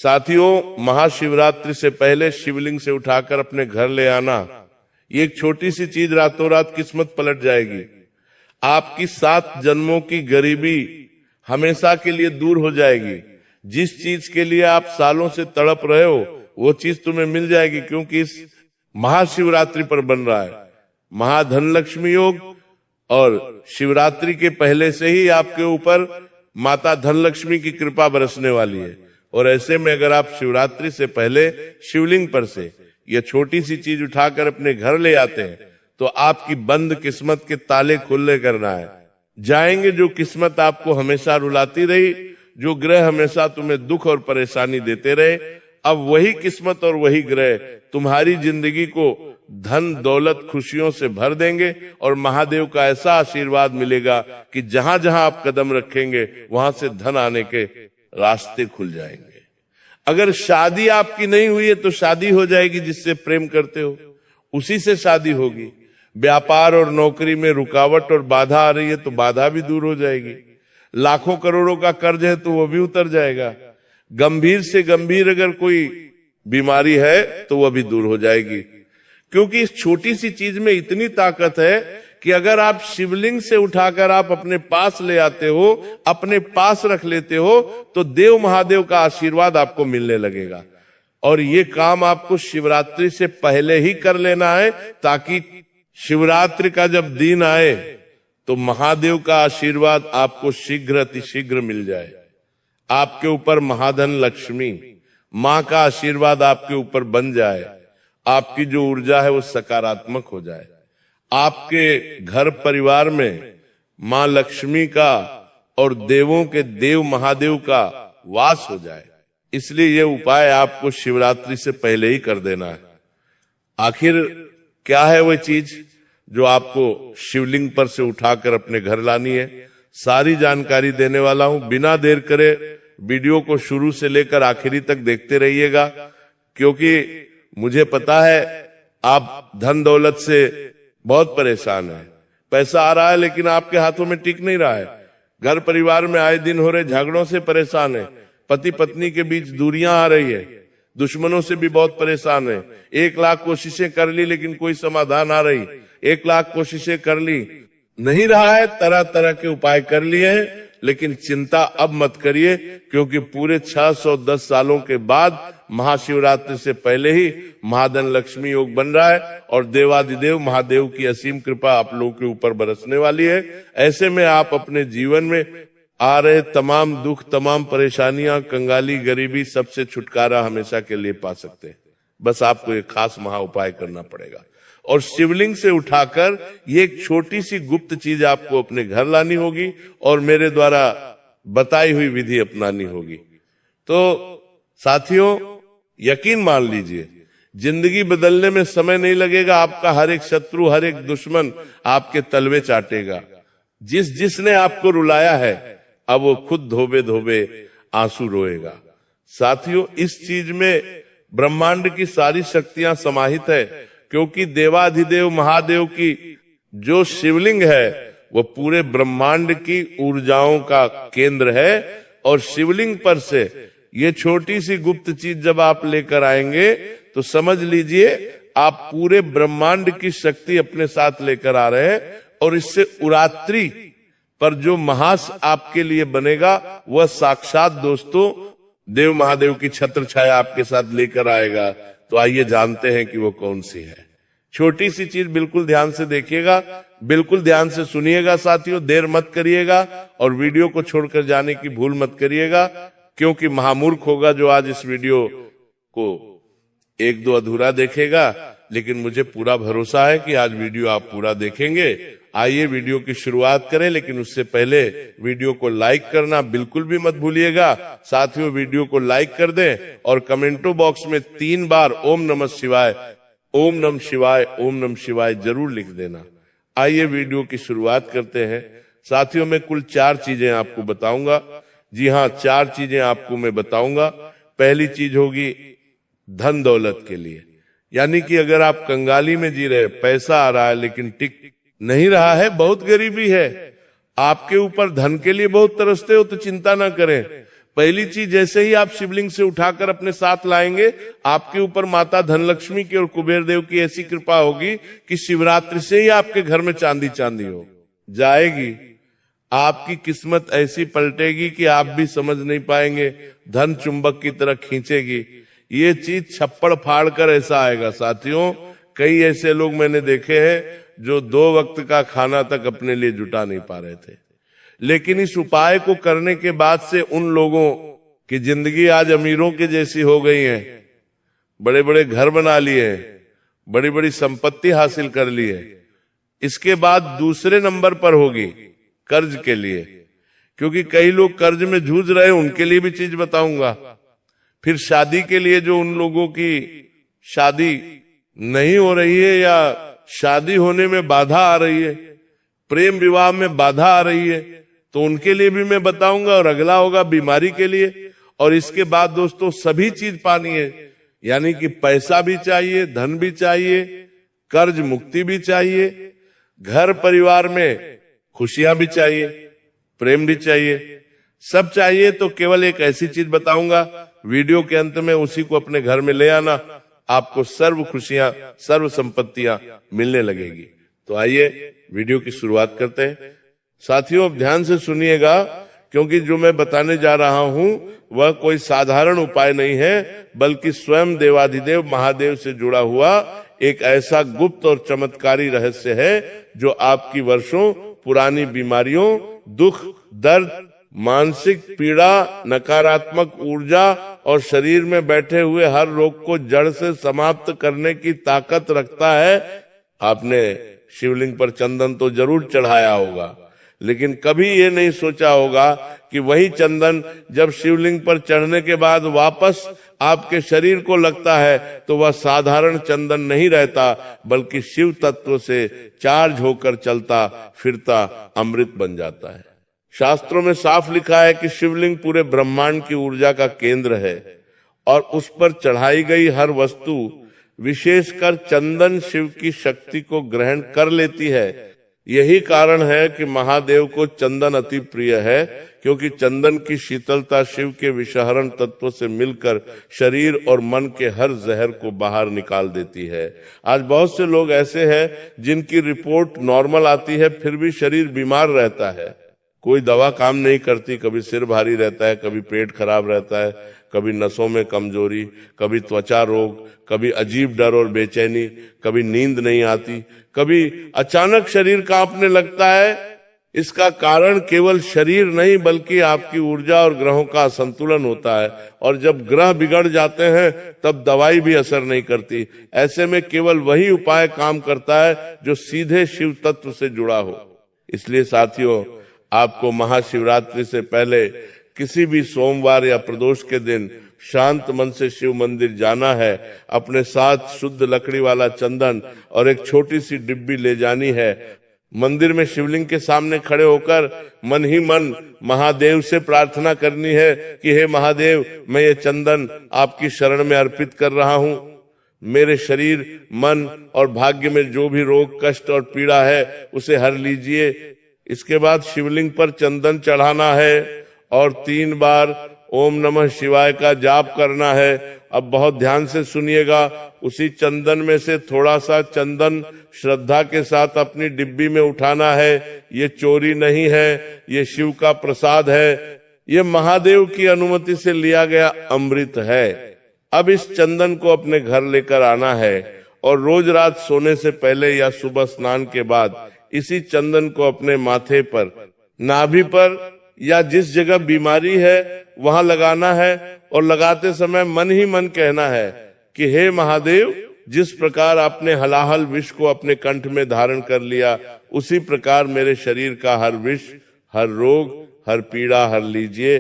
साथियों, महाशिवरात्रि से पहले शिवलिंग से उठाकर अपने घर ले आना, ये एक छोटी सी चीज रातों रात किस्मत पलट जाएगी। आपकी 7 जन्मों की गरीबी हमेशा के लिए दूर हो जाएगी। जिस चीज के लिए आप सालों से तड़प रहे हो वो चीज तुम्हें मिल जाएगी, क्योंकि इस महाशिवरात्रि पर बन रहा है महाधन लक्ष्मी योग। और शिवरात्रि के पहले से ही आपके ऊपर माता धन लक्ष्मी की कृपा बरसने वाली है। और ऐसे में अगर आप शिवरात्रि से पहले शिवलिंग पर से यह छोटी सी चीज उठाकर अपने घर ले आते हैं तो आपकी बंद किस्मत के ताले खुले करना है। जाएंगे जो किस्मत आपको हमेशा रुलाती रही, जो ग्रह हमेशा तुम्हें दुख और परेशानी देते रहे, अब वही किस्मत और वही ग्रह तुम्हारी जिंदगी को धन दौलत खुशियों से भर देंगे। और महादेव का ऐसा आशीर्वाद मिलेगा कि जहां जहां आप कदम रखेंगे वहां से धन आने के रास्ते खुल जाएंगे। अगर शादी आपकी नहीं हुई है तो शादी हो जाएगी, जिससे प्रेम करते हो उसी से शादी होगी। व्यापार और नौकरी में रुकावट और बाधा आ रही है तो बाधा भी दूर हो जाएगी। लाखों करोड़ों का कर्ज है तो वो भी उतर जाएगा। गंभीर से गंभीर अगर कोई बीमारी है तो वह भी दूर हो जाएगी, क्योंकि इस छोटी सी चीज में इतनी ताकत है कि अगर आप शिवलिंग से उठाकर आप अपने पास ले आते हो, अपने पास रख लेते हो, तो देव महादेव का आशीर्वाद आपको मिलने लगेगा। और ये काम आपको शिवरात्रि से पहले ही कर लेना है, ताकि शिवरात्रि का जब दिन आए तो महादेव का आशीर्वाद आपको शीघ्र अतिशीघ्र मिल जाए। आपके ऊपर महाधन लक्ष्मी मां का आशीर्वाद आपके ऊपर बन जाए। आपकी जो ऊर्जा है वो सकारात्मक हो जाए। आपके घर परिवार में मां लक्ष्मी का और देवों के देव महादेव का वास हो जाए। इसलिए यह उपाय आपको शिवरात्रि से पहले ही कर देना है। आखिर क्या है वह चीज जो आपको शिवलिंग पर से उठाकर अपने घर लानी है? सारी जानकारी देने वाला हूं। बिना देर करे वीडियो को शुरू से लेकर आखिरी तक देखते रहिएगा, क्योंकि मुझे पता है आप धन दौलत से बहुत परेशान है। पैसा आ रहा है लेकिन आपके हाथों में टिक नहीं रहा है। घर परिवार में आए दिन हो रहे झगड़ों से परेशान है। पति पत्नी के बीच दूरियां आ रही है। दुश्मनों से भी बहुत परेशान है। 1 लाख कोशिशें कर ली लेकिन कोई समाधान आ रही। 1 लाख कोशिशें कर ली, नहीं रहा है। तरह तरह के उपाय कर लिए हैं, लेकिन चिंता अब मत करिए, क्योंकि पूरे 610 सालों के बाद महाशिवरात्रि से पहले ही महाधन लक्ष्मी योग बन रहा है और देवादिदेव महादेव की असीम कृपा आप लोगों के ऊपर बरसने वाली है। ऐसे में आप अपने जीवन में आ रहे तमाम दुख, तमाम परेशानियां, कंगाली, गरीबी, सबसे छुटकारा हमेशा के लिए पा सकते हैं। बस आपको एक खास महा उपाय करना पड़ेगा और शिवलिंग से उठाकर ये एक छोटी सी गुप्त चीज आपको अपने घर लानी होगी और मेरे द्वारा बताई हुई विधि अपनानी होगी। तो साथियों, यकीन मान लीजिए, जिंदगी बदलने में समय नहीं लगेगा। आपका हर एक शत्रु, हर एक दुश्मन आपके तलवे चाटेगा। जिसने आपको रुलाया है अब वो खुद धोबे धोबे आंसू रोएगा। साथियों, इस चीज में ब्रह्मांड की सारी शक्तियां समाहित है, क्योंकि देवाधिदेव महादेव की जो शिवलिंग है वो पूरे ब्रह्मांड की ऊर्जाओं का केंद्र है। और शिवलिंग पर से ये छोटी सी गुप्त चीज जब आप लेकर आएंगे तो समझ लीजिए आप पूरे ब्रह्मांड की शक्ति अपने साथ लेकर आ रहे हैं। और इससे उरात्रि पर जो महास आपके लिए बनेगा वह साक्षात दोस्तों देव महादेव की छत्र छाया आपके साथ लेकर आएगा। तो आइए जानते हैं कि वो कौन सी है। छोटी सी चीज बिल्कुल ध्यान से देखिएगा, बिल्कुल ध्यान से सुनिएगा साथियों, देर मत करिएगा और वीडियो को छोड़कर जाने की भूल मत करिएगा, क्योंकि महामूर्ख होगा जो आज इस वीडियो को 1-2 अधूरा देखेगा। लेकिन मुझे पूरा भरोसा है कि आज वीडियो आप पूरा देखेंगे। आइए वीडियो की शुरुआत करें, लेकिन उससे पहले वीडियो को लाइक करना बिल्कुल भी मत भूलिएगा। साथियों, वीडियो को लाइक कर दें और कमेंटो बॉक्स में 3 बार ओम नमः शिवाय, ओम नमः शिवाय, ओम नमः शिवाय जरूर लिख देना। आइए वीडियो की शुरुआत करते हैं। साथियों, मैं कुल 4 चीजें आपको बताऊंगा। जी हाँ, 4 चीजें आपको मैं बताऊंगा। पहली चीज होगी धन दौलत के लिए, यानी कि अगर आप कंगाली में जी रहे, पैसा आ रहा है लेकिन टिक नहीं रहा है, बहुत गरीबी है, आपके ऊपर धन के लिए बहुत तरसते हो, तो चिंता ना करें। पहली चीज, जैसे ही आप शिवलिंग से उठाकर अपने साथ लाएंगे, आपके ऊपर माता धनलक्ष्मी की और कुबेर देव की ऐसी कृपा होगी कि शिवरात्रि से ही आपके घर में चांदी चांदी हो जाएगी। आपकी किस्मत ऐसी पलटेगी कि आप भी समझ नहीं पाएंगे, धन चुंबक की तरह खींचेगी। ये चीज छप्पड़ फाड़ कर ऐसा आएगा। साथियों, कई ऐसे लोग मैंने देखे हैं जो 2 वक्त का खाना तक अपने लिए जुटा नहीं पा रहे थे, लेकिन इस उपाय को करने के बाद से उन लोगों की जिंदगी आज अमीरों के जैसी हो गई है। बड़े बड़े घर बना लिए हैं, बड़ी बड़ी संपत्ति हासिल कर ली है। इसके बाद दूसरे नंबर पर होगी कर्ज के लिए, क्योंकि कई लोग कर्ज में जूझ रहे हैं, उनके लिए भी चीज बताऊंगा। फिर शादी के लिए जो उन लोगों की शादी नहीं हो रही है या शादी होने में बाधा आ रही है, प्रेम विवाह में बाधा आ रही है, तो उनके लिए भी मैं बताऊंगा। और अगला होगा बीमारी के लिए। और इसके बाद दोस्तों सभी चीज पानी है, यानी कि पैसा भी चाहिए, धन भी चाहिए, कर्ज मुक्ति भी चाहिए, घर परिवार में खुशियां भी चाहिए, प्रेम भी चाहिए, सब चाहिए। तो केवल एक ऐसी चीज बताऊंगा, वीडियो के अंत में उसी को अपने घर में ले आना, आपको सर्व खुशियां, सर्व संपत्तियां मिलने लगेगी। तो आइए वीडियो की शुरुआत करते हैं। साथियों, अब ध्यान से सुनिएगा, क्योंकि जो मैं बताने जा रहा हूं वह कोई साधारण उपाय नहीं है, बल्कि स्वयं देवाधिदेव महादेव से जुड़ा हुआ एक ऐसा गुप्त और चमत्कारी रहस्य है जो आपकी वर्षों पुरानी बीमारियों, दुख, दर्द, मानसिक पीड़ा, नकारात्मक ऊर्जा और शरीर में बैठे हुए हर रोग को जड़ से समाप्त करने की ताकत रखता है। आपने शिवलिंग पर चंदन तो जरूर चढ़ाया होगा, लेकिन कभी ये नहीं सोचा होगा कि वही चंदन जब शिवलिंग पर चढ़ने के बाद वापस आपके शरीर को लगता है तो वह साधारण चंदन नहीं रहता, बल्कि शिव तत्व से चार्ज होकर चलता फिरता अमृत बन जाता है। शास्त्रों में साफ लिखा है कि शिवलिंग पूरे ब्रह्मांड की ऊर्जा का केंद्र है और उस पर चढ़ाई गई हर वस्तु, विशेषकर चंदन, शिव की शक्ति को ग्रहण कर लेती है। यही कारण है कि महादेव को चंदन अति प्रिय है, क्योंकि चंदन की शीतलता शिव के विषहरण तत्व से मिलकर शरीर और मन के हर जहर को बाहर निकाल देती है। आज बहुत से लोग ऐसे हैं जिनकी रिपोर्ट नॉर्मल आती है, फिर भी शरीर बीमार रहता है, कोई दवा काम नहीं करती, कभी सिर भारी रहता है, कभी पेट खराब रहता है, कभी नसों में कमजोरी, कभी त्वचा रोग, कभी अजीब डर और बेचैनी, कभी नींद नहीं आती, कभी अचानक शरीर कांपने लगता है। इसका कारण केवल शरीर नहीं, बल्कि आपकी ऊर्जा और ग्रहों का असंतुलन होता है। और जब ग्रह बिगड़ जाते हैं तब दवाई भी असर नहीं करती। ऐसे में केवल वही उपाय काम करता है जो सीधे शिव तत्व से जुड़ा हो। इसलिए साथियों, आपको महाशिवरात्रि से पहले किसी भी सोमवार या प्रदोष के दिन शांत मन से शिव मंदिर जाना है। अपने साथ शुद्ध लकड़ी वाला चंदन और एक छोटी सी डिब्बी ले जानी है। मंदिर में शिवलिंग के सामने खड़े होकर मन ही मन महादेव से प्रार्थना करनी है कि हे महादेव, मैं ये चंदन आपकी शरण में अर्पित कर रहा हूँ। मेरे शरीर, मन और भाग्य में जो भी रोग, कष्ट और पीड़ा है उसे हर लीजिए। इसके बाद शिवलिंग पर चंदन चढ़ाना है और 3 बार ओम नमः शिवाय का जाप करना है। अब बहुत ध्यान से सुनिएगा। उसी चंदन में से थोड़ा सा चंदन श्रद्धा के साथ अपनी डिब्बी में उठाना है। ये चोरी नहीं है, ये शिव का प्रसाद है, ये महादेव की अनुमति से लिया गया अमृत है। अब इस चंदन को अपने घर लेकर आना है और रोज रात सोने से पहले या सुबह स्नान के बाद इसी चंदन को अपने माथे पर, नाभि पर या जिस जगह बीमारी है वहां लगाना है। और लगाते समय मन ही मन कहना है कि हे महादेव, जिस प्रकार आपने हलाहल विष को अपने कंठ में धारण कर लिया, उसी प्रकार मेरे शरीर का हर विष, हर रोग, हर पीड़ा हर लीजिए।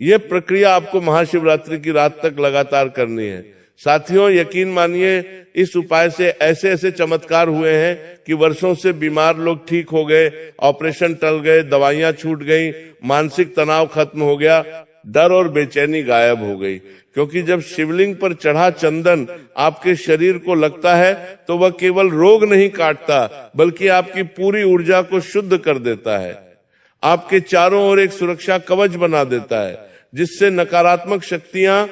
ये प्रक्रिया आपको महाशिवरात्रि की रात तक लगातार करनी है। साथियों, यकीन मानिए, इस उपाय से ऐसे ऐसे चमत्कार हुए हैं कि वर्षों से बीमार लोग ठीक हो गए, ऑपरेशन टल गए, दवाइयां छूट गई, मानसिक तनाव खत्म हो गया, डर और बेचैनी गायब हो गई। क्योंकि जब शिवलिंग पर चढ़ा चंदन आपके शरीर को लगता है तो वह केवल रोग नहीं काटता, बल्कि आपकी पूरी ऊर्जा को शुद्ध कर देता है, आपके चारों ओर एक सुरक्षा कवच बना देता है। जिससे नकारात्मक शक्तियां,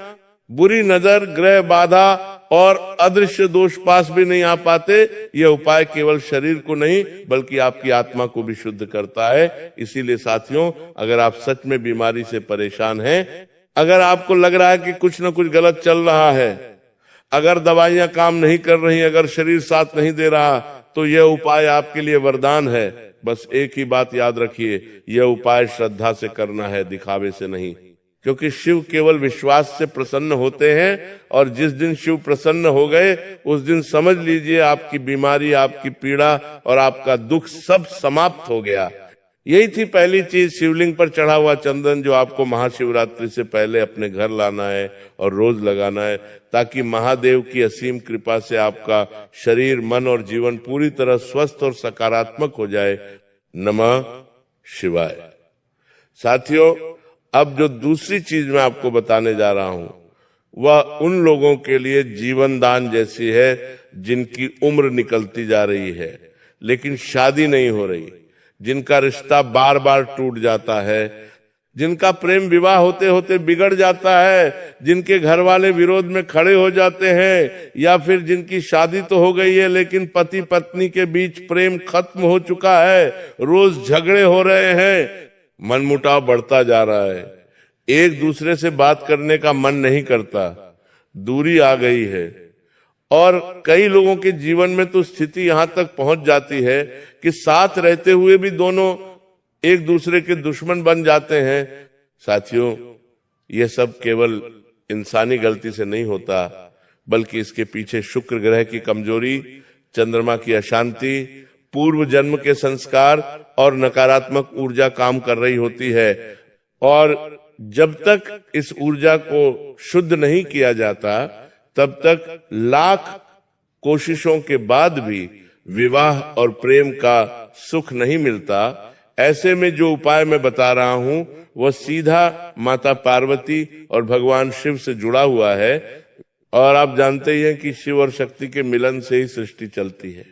बुरी नजर, ग्रह बाधा और अदृश्य दोष पास भी नहीं आ पाते। यह उपाय केवल शरीर को नहीं बल्कि आपकी आत्मा को भी शुद्ध करता है। इसीलिए साथियों, अगर आप सच में बीमारी से परेशान हैं, अगर आपको लग रहा है कि कुछ न कुछ गलत चल रहा है, अगर दवाइयां काम नहीं कर रही, अगर शरीर साथ नहीं दे रहा, तो यह उपाय आपके लिए वरदान है। बस एक ही बात याद रखिए, यह उपाय श्रद्धा से करना है, दिखावे से नहीं। क्योंकि शिव केवल विश्वास से प्रसन्न होते हैं, और जिस दिन शिव प्रसन्न हो गए उस दिन समझ लीजिए आपकी बीमारी, आपकी पीड़ा और आपका दुख सब समाप्त हो गया। यही थी पहली चीज, शिवलिंग पर चढ़ा हुआ चंदन, जो आपको महाशिवरात्रि से पहले अपने घर लाना है और रोज लगाना है, ताकि महादेव की असीम कृपा से आपका शरीर, मन और जीवन पूरी तरह स्वस्थ और सकारात्मक हो जाए। नमः शिवाय। साथियों, अब जो दूसरी चीज मैं आपको बताने जा रहा हूं वह उन लोगों के लिए जीवन दान जैसी है जिनकी उम्र निकलती जा रही है लेकिन शादी नहीं हो रही, जिनका रिश्ता बार बार टूट जाता है, जिनका प्रेम विवाह होते होते बिगड़ जाता है, जिनके घर वाले विरोध में खड़े हो जाते हैं, या फिर जिनकी शादी तो हो गई है लेकिन पति पत्नी के बीच प्रेम खत्म हो चुका है, रोज झगड़े हो रहे हैं, मनमुटाव बढ़ता जा रहा है, एक दूसरे से बात करने का मन नहीं करता, दूरी आ गई है। और कई लोगों के जीवन में तो स्थिति यहां तक पहुंच जाती है कि साथ रहते हुए भी दोनों एक दूसरे के दुश्मन बन जाते हैं। साथियों, यह सब केवल इंसानी गलती से नहीं होता, बल्कि इसके पीछे शुक्र ग्रह की कमजोरी, चंद्रमा की अशांति, पूर्व जन्म के संस्कार और नकारात्मक ऊर्जा काम कर रही होती है। और जब तक इस ऊर्जा को शुद्ध नहीं किया जाता, तब तक लाख कोशिशों के बाद भी विवाह और प्रेम का सुख नहीं मिलता। ऐसे में जो उपाय मैं बता रहा हूं वह सीधा माता पार्वती और भगवान शिव से जुड़ा हुआ है। और आप जानते ही हैं कि शिव और शक्ति के मिलन से ही सृष्टि चलती है।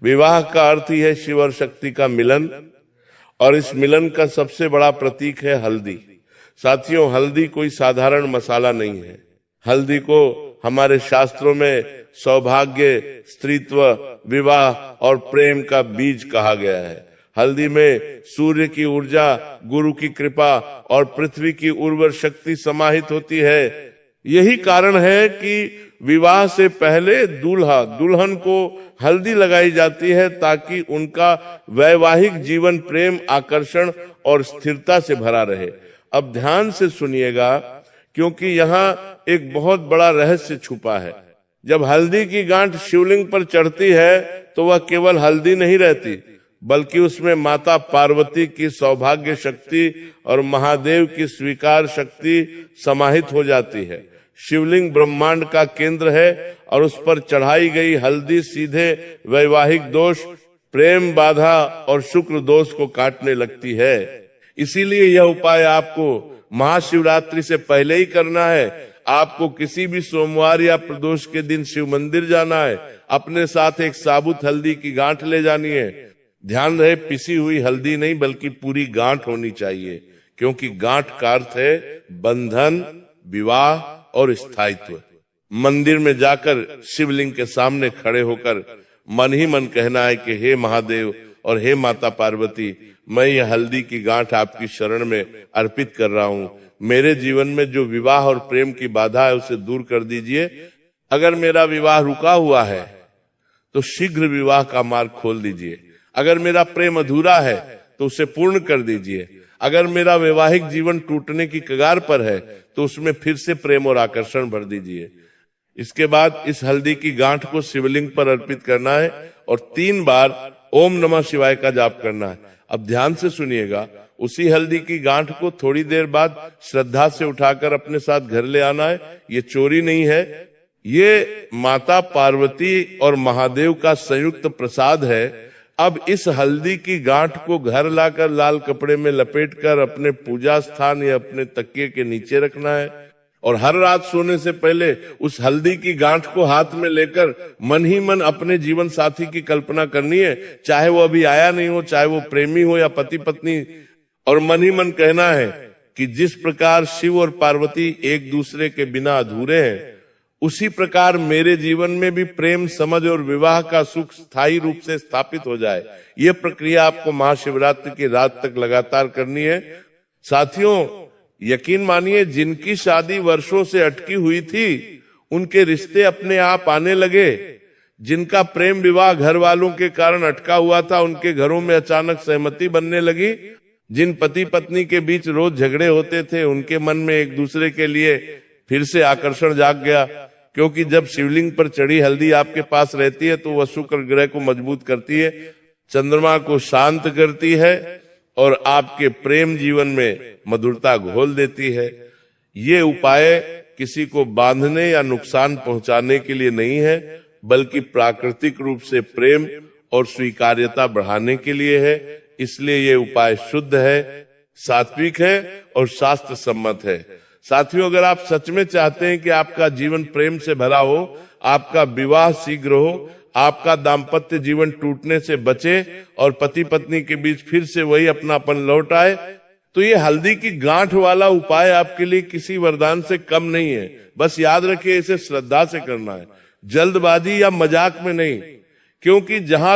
विवाह का अर्थ ही है शिव और शक्ति का मिलन, और इस मिलन का सबसे बड़ा प्रतीक है हल्दी। साथियों, हल्दी कोई साधारण मसाला नहीं है। हल्दी को हमारे शास्त्रों में सौभाग्य, स्त्रीत्व, विवाह और प्रेम का बीज कहा गया है। हल्दी में सूर्य की ऊर्जा, गुरु की कृपा और पृथ्वी की उर्वर शक्ति समाहित होती है। यही कारण है कि विवाह से पहले दूल्हा दुल्हन को हल्दी लगाई जाती है, ताकि उनका वैवाहिक जीवन प्रेम, आकर्षण और स्थिरता से भरा रहे। अब ध्यान से सुनिएगा, क्योंकि यहाँ एक बहुत बड़ा रहस्य छुपा है। जब हल्दी की गांठ शिवलिंग पर चढ़ती है तो वह केवल हल्दी नहीं रहती, बल्कि उसमें माता पार्वती की सौभाग्य शक्ति और महादेव की स्वीकार शक्ति समाहित हो जाती है। शिवलिंग ब्रह्मांड का केंद्र है और उस पर चढ़ाई गई हल्दी सीधे वैवाहिक दोष, प्रेम बाधा और शुक्र दोष को काटने लगती है। इसीलिए यह उपाय आपको महाशिवरात्रि से पहले ही करना है। आपको किसी भी सोमवार या प्रदोष के दिन शिव मंदिर जाना है। अपने साथ एक साबुत हल्दी की गांठ ले जानी है। ध्यान रहे, पिसी हुई हल्दी नहीं बल्कि पूरी गांठ होनी चाहिए, क्योंकि गांठ का अर्थ है बंधन, विवाह और स्थायित्व। मंदिर में जाकर शिवलिंग के सामने खड़े होकर मन ही मन कहना है कि हे महादेव और हे माता पार्वती, मैं यह हल्दी की गांठ आपकी शरण में अर्पित कर रहा हूँ। मेरे जीवन में जो विवाह और प्रेम की बाधा है उसे दूर कर दीजिए। अगर मेरा विवाह रुका हुआ है तो शीघ्र विवाह का मार्ग खोल दीजिए। अगर मेरा प्रेम अधूरा है तो उसे पूर्ण कर दीजिए। अगर मेरा वैवाहिक जीवन टूटने की कगार पर है तो उसमें फिर से प्रेम और आकर्षण भर दीजिए। इसके बाद इस हल्दी की गांठ को शिवलिंग पर अर्पित करना है और 3 बार ओम नमः शिवाय का जाप करना है। अब ध्यान से सुनिएगा, उसी हल्दी की गांठ को थोड़ी देर बाद श्रद्धा से उठाकर अपने साथ घर ले आना है। ये चोरी नहीं है, ये माता पार्वती और महादेव का संयुक्त प्रसाद है। अब इस हल्दी की गांठ को घर लाकर लाल कपड़े में लपेटकर अपने पूजा स्थान या अपने तकिए के नीचे रखना है और हर रात सोने से पहले उस हल्दी की गांठ को हाथ में लेकर मन ही मन अपने जीवन साथी की कल्पना करनी है, चाहे वो अभी आया नहीं हो, चाहे वो प्रेमी हो या पति पत्नी, और मन ही मन कहना है कि जिस प्रकार शिव और पार्वती एक दूसरे के बिना अधूरे हैं, उसी प्रकार मेरे जीवन में भी प्रेम, समझ और विवाह का सुख स्थायी रूप से स्थापित हो जाए। ये प्रक्रिया आपको महाशिवरात्रि की रात तक लगातार करनी है। साथियों, यकीन मानिए, जिनकी शादी वर्षों से अटकी हुई थी, उनके रिश्ते अपने आप आने लगे। जिनका प्रेम विवाह घर वालों के कारण अटका हुआ था, उनके घरों में अचानक सहमति बनने लगी। जिन पति पत्नी के बीच रोज झगड़े होते थे, उनके मन में एक दूसरे के लिए फिर से आकर्षण जाग गया, क्योंकि जब शिवलिंग पर चढ़ी हल्दी आपके पास रहती है तो वह शुक्र ग्रह को मजबूत करती है, चंद्रमा को शांत करती है और आपके प्रेम जीवन में मधुरता घोल देती है। ये उपाय किसी को बांधने या नुकसान पहुंचाने के लिए नहीं है, बल्कि प्राकृतिक रूप से प्रेम और स्वीकार्यता बढ़ाने के लिए है। इसलिए ये उपाय शुद्ध है, सात्विक है और शास्त्र सम्मत है। साथियों, अगर आप सच में चाहते हैं कि आपका जीवन प्रेम से भरा हो, आपका विवाह शीघ्र हो, आपका दाम्पत्य जीवन टूटने से बचे और पति पत्नी के बीच फिर से वही अपनापन लौट आए, तो ये हल्दी की गांठ वाला उपाय आपके लिए किसी वरदान से कम नहीं है। बस याद रखिए, इसे श्रद्धा से करना है, जल्दबाजी या मजाक में नहीं, क्योंकि जहां